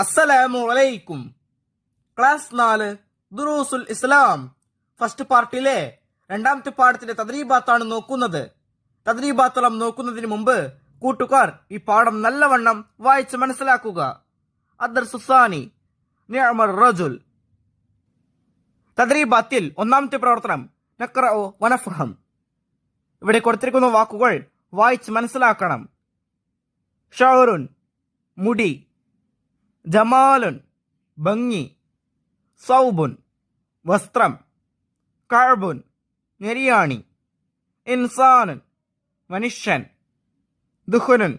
അസ്സലാമു അലൈക്കും. ക്ലാസ് 4 ദുറൂസുൽ ഇസ്ലാം ഫസ്റ്റ് പാർട്ടിലെ രണ്ടാമത്തെ പാഠത്തിന്റെ തദ്രീബാത്താണ് നോക്കുന്നത്. തദ്രീബാത്തോളം നോക്കുന്നതിന് മുമ്പ് കൂട്ടുകാർ ഈ പാഠം നല്ലവണ്ണം വായിച്ച് മനസ്സിലാക്കുക. അദ്ദർസുസാനി നിഅമർ റജുൽ. തദ്രീബാത്തിൽ ഒന്നാമത്തെ പ്രവർത്തനം നഖ്റഉ വനഫ്ഹം. ഇവിടെ കൊടുത്തിരിക്കുന്ന വാക്കുകൾ വായിച്ച് മനസ്സിലാക്കണം. ഷഅറുൻ മുടി, ജമാലുൻ ഭംഗി, സൗബുൻ വസ്ത്രം, കഅബുൻ നെരിയാണി, ഇൻസാനുൻ മനുഷ്യൻ, ദുഖുനുൻ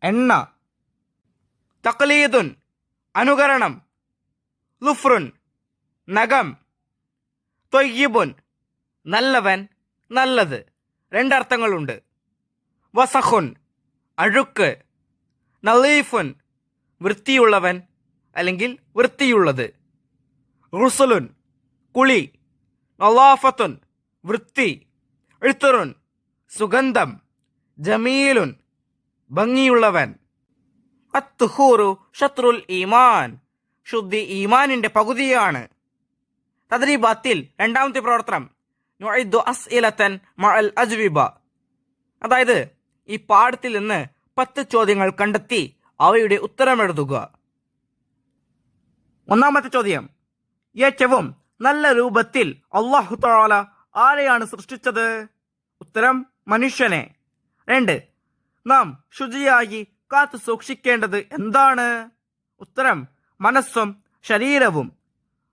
എണ്ണ, തഖ്ലീദുൻ അനുകരണം, ലുഫ്റുൻ നഖം, ത്വയ്യിബുൻ നല്ലവൻ നല്ലത്. രണ്ടർത്ഥങ്ങളുണ്ട്. വസഖുൻ അഴുക്ക്, നളീഫുൻ വൃത്തിയുള്ളവൻ അല്ലെങ്കിൽ വൃത്തിയുള്ളത്, റുസുലുൻ കുളി, നളാഫത്തുൻ വൃത്തി, ഇത്റുൻ സുഗന്ധം, ജമീലുൻ ഭംഗിയുള്ളവൻ. അത്തുഹൂറു ഷത്രുൽ ഈമാൻ ശുദ്ധി ഈമാനിന്റെ പകുതിയാണ്. തദ്രീബാത്തിൽ രണ്ടാമത്തെ പ്രവർത്തനം നുഇദ്ദു അസ്ഇലതൻ മഅൽ അജ്വിബ. അതായത് ഈ പാഠത്തിൽ നിന്ന് 10 ചോദ്യങ്ങൾ കണ്ടെത്തി അവയുടെ ഉത്തരമെഴുതുക. ഒന്നാമത്തെ ചോദ്യം, ഏറ്റവും നല്ല രൂപത്തിൽ അല്ലാഹു തആല ആരെയാണ് സൃഷ്ടിച്ചത്? ഉത്തരം മനുഷ്യനെ. 2, നാം ശുചിയായി കാത്തു സൂക്ഷിക്കേണ്ടത് എന്താണ്? ഉത്തരം മനസ്സും ശരീരവും.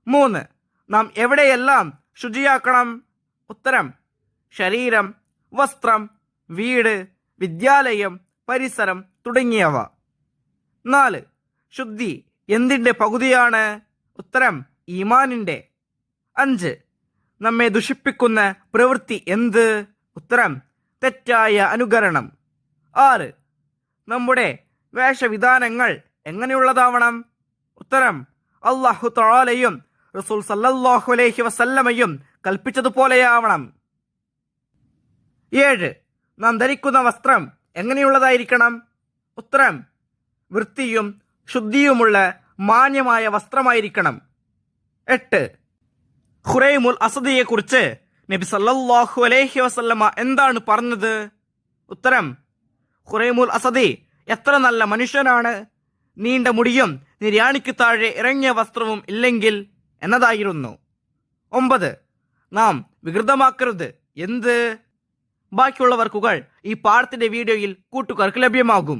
3, നാം എവിടെയെല്ലാം ശുചിയാക്കണം? ഉത്തരം ശരീരം, വസ്ത്രം, വീട്, വിദ്യാലയം, പരിസരം തുടങ്ങിയവ. 4, ശുദ്ധി എന്തിന്റെ പകുതിയാണ്? ഉത്തരം ഈമാനിന്റെ. 5, നമ്മെ ദുഷിപ്പിക്കുന്ന പ്രവൃത്തി എന്ത്? ഉത്തരം തെറ്റായ അനുകരണം. 6, നമ്മുടെ വേഷവിധാനങ്ങൾ എങ്ങനെയുള്ളതാവണം? ഉത്തരം അല്ലാഹു തആലയും റസൂൽ സല്ലല്ലാഹു അലൈഹി വസല്ലമയും കൽപ്പിച്ചതുപോലെയാവണം. 7, നാം ധരിക്കുന്ന വസ്ത്രം എങ്ങനെയുള്ളതായിരിക്കണം? ഉത്തരം വൃത്തിയും ശുദ്ധിയുമുള്ള മാന്യമായ വസ്ത്രമായിരിക്കണം. 8, ഖുറൈമുൽ അസദിയെ കുറിച്ച് നബി സല്ലല്ലാഹു അലൈഹി വസല്ലമ എന്താണ് പറഞ്ഞത്? ഉത്തരം ഖുറൈമുൽ അസദി എത്ര നല്ല മനുഷ്യനാണ്, നീണ്ട മുടിയും നിര്യാണിക്ക് താഴെ ഇറങ്ങിയ വസ്ത്രവും ഇല്ലെങ്കിൽ എന്നതായിരുന്നു. 9, നാം വികൃതമാക്കരുത് എന്ത്? ബാക്കിയുള്ള വർക്കുകൾ ഈ പാഠത്തിന്റെ വീഡിയോയിൽ കൂട്ടുകാർക്ക് ലഭ്യമാകും.